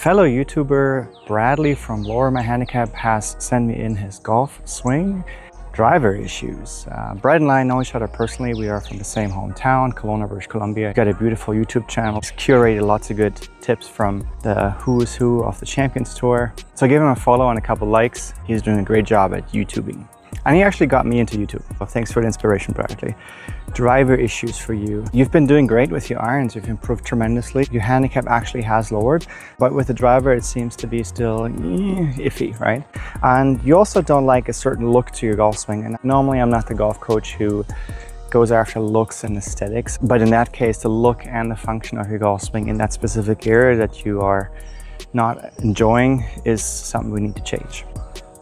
fellow YouTuber Bradley from Lower My Handicap has sent me in his golf swing driver issues. Brad and I know each other personally. We are from the same hometown, Kelowna, British Columbia. He's got a beautiful YouTube channel. He's curated lots of good tips from the who's who of the Champions Tour. So give him a follow and a couple likes. He's doing a great job at YouTubing. And he actually got me into YouTube. Well, thanks for the inspiration, Bradley. Driver issues for you. You've been doing great with your irons. You've improved tremendously. Your handicap actually has lowered, but with the driver, it seems to be still iffy, right? And you also don't like a certain look to your golf swing. And normally I'm not the golf coach who goes after looks and aesthetics, but in that case, the look and the function of your golf swing in that specific area that you are not enjoying is something we need to change.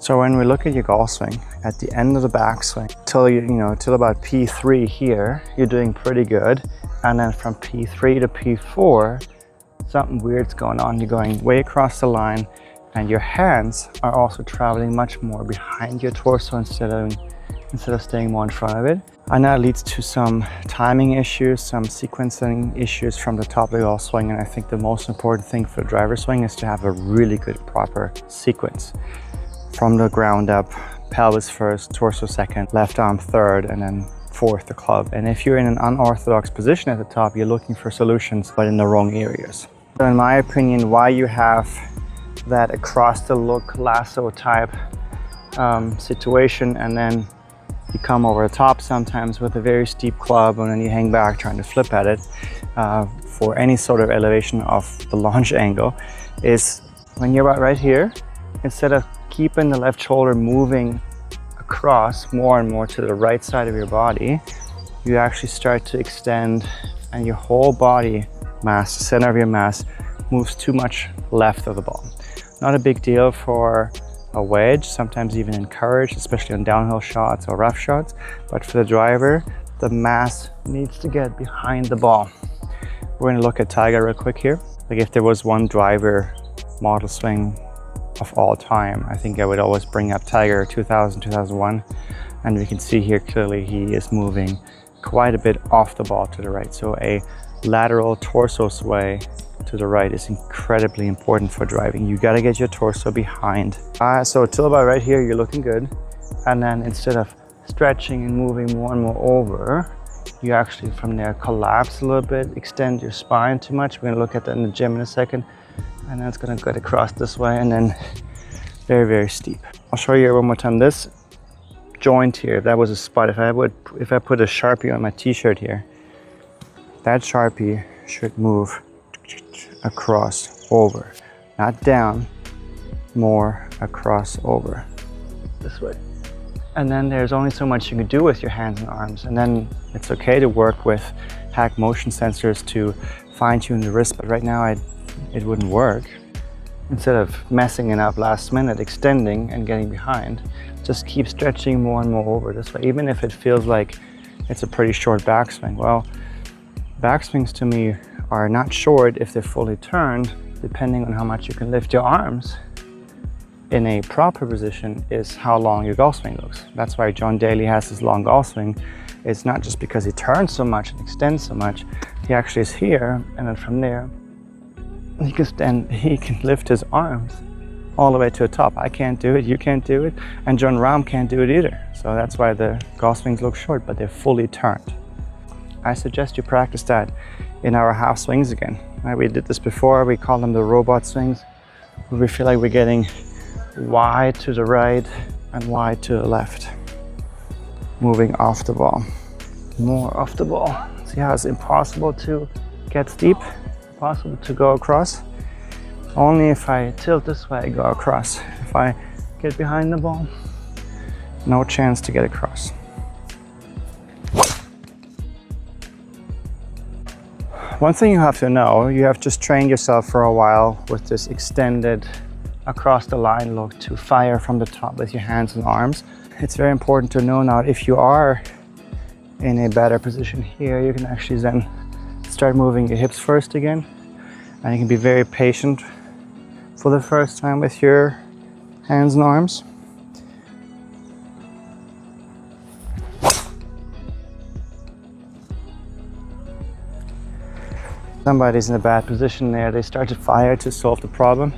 So when we look at your golf swing, at the end of the backswing, till about P3 here, you're doing pretty good. And then from P3 to P4, something weird's going on. You're going way across the line and your hands are also traveling much more behind your torso instead of staying more in front of it. And that leads to some timing issues, some sequencing issues from the top of the golf swing. And I think the most important thing for the driver swing is to have a really good, proper sequence. From the ground up, pelvis first, torso second, left arm third, and then fourth, the club. And if you're in an unorthodox position at the top, you're looking for solutions, but in the wrong areas. So in my opinion, why you have that across the look lasso type situation, and then you come over the top sometimes with a very steep club, and then you hang back trying to flip at it for any sort of elevation of the launch angle, is when you're about right here, instead of keeping the left shoulder moving across more and more to the right side of your body, you actually start to extend and your whole body mass, the center of your mass, moves too much left of the ball. Not a big deal for a wedge, sometimes even encouraged, especially on downhill shots or rough shots, but for the driver, the mass needs to get behind the ball. We're going to look at Tiger real quick here. Like if there was one driver model swing of all time, I think I would always bring up Tiger 2000, 2001, and we can see here clearly he is moving quite a bit off the ball to the right. So a lateral torso sway to the right is incredibly important for driving. You got to get your torso behind. So till about right here, you're looking good. And then instead of stretching and moving more and more over, you actually from there collapse a little bit, extend your spine too much. We're going to look at that in the gym in a second. And then it's going to go across this way and then very, very steep. I'll show you one more time. This joint here, that was a spot. If I put a Sharpie on my t-shirt here, that Sharpie should move across over, not down, more across over this way. And then there's only so much you can do with your hands and arms. And then it's okay to work with hack motion sensors to fine tune the wrist. But right now it wouldn't work. Instead of messing it up last minute, extending and getting behind, just keep stretching more and more over this way, even if it feels like it's a pretty short backswing. Well, backswings to me are not short if they're fully turned, depending on how much you can lift your arms in a proper position is how long your golf swing looks. That's why John Daly has this long golf swing. It's not just because he turns so much and extends so much. He actually is here, and then from there, he can lift his arms all the way to the top. I can't do it, you can't do it, and John Rahm can't do it either. So that's why the golf swings look short, but they're fully turned. I suggest you practice that in our half swings again. Right, we did this before, we call them the robot swings, where we feel like we're getting wide to the right and wide to the left. Moving off the ball, more off the ball. See how it's impossible to get steep? Possible to go across. Only if I tilt this way I go across. If I get behind the ball, no chance to get across. One thing you have to know, you have just trained yourself for a while with this extended across the line look to fire from the top with your hands and arms. It's very important to know now if you are in a better position here, you can actually then start moving your hips first again, and you can be very patient for the first time with your hands and arms. Somebody's in a bad position there. They start to fire to solve the problem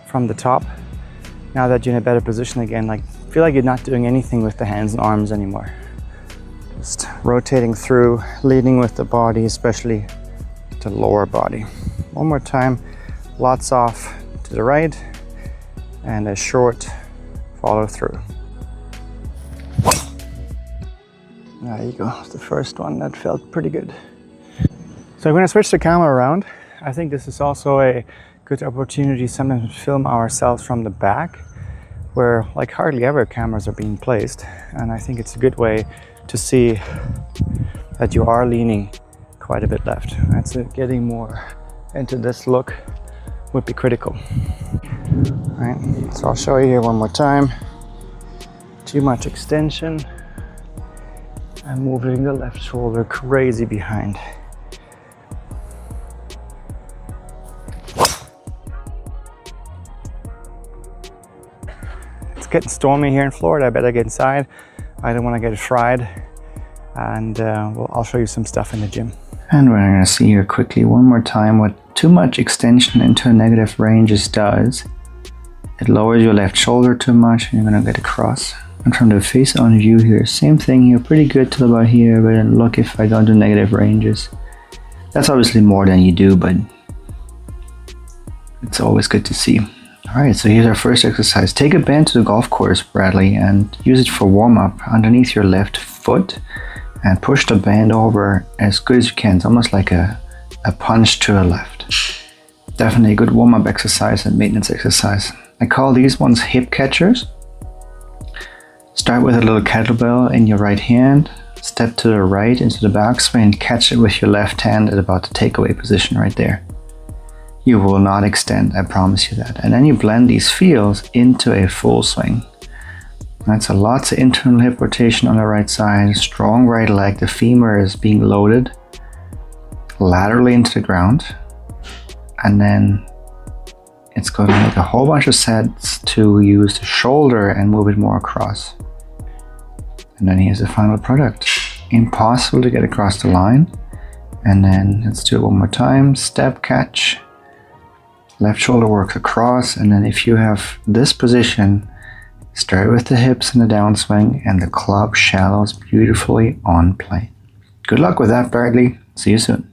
from the top. Now that you're in a better position again, like feel like you're not doing anything with the hands and arms anymore. Just rotating through, leading with the body, especially the lower body. One more time, lots off to the right and a short follow through. There you go, the first one, that felt pretty good. So I'm going to switch the camera around. I think this is also a good opportunity sometimes to film ourselves from the back, where like hardly ever cameras are being placed. And I think it's a good way to see that you are leaning quite a bit left. That's it, getting more into this look would be critical. All right, so I'll show you here one more time. Too much extension and moving the left shoulder crazy behind. It's getting stormy here in Florida. I better get inside. I don't want to get fried. And I'll show you some stuff in the gym. And we're going to see here quickly one more time what too much extension into negative ranges does. It lowers your left shoulder too much and you're going to get across. And from the face on view here, same thing here, pretty good till about here, but then look if I don't do negative ranges. That's obviously more than you do, but it's always good to see. Alright, so here's our first exercise. Take a band to the golf course, Bradley, and use it for warm-up underneath your left foot and push the band over as good as you can. It's almost like a punch to the left. Definitely a good warm-up exercise and maintenance exercise. I call these ones hip catchers. Start with a little kettlebell in your right hand, step to the right into the backswing and catch it with your left hand at about the takeaway position right there. You will not extend, I promise you that. And then you blend these feels into a full swing. That's a lots of internal hip rotation on the right side, strong right leg, the femur is being loaded laterally into the ground. And then it's going to make a whole bunch of sets to use the shoulder and move it more across. And then here's the final product. Impossible to get across the line. And then let's do it one more time. Step, catch. Left shoulder works across. And then if you have this position, start with the hips in the downswing and the club shallows beautifully on plane. Good luck with that, Bradley. See you soon.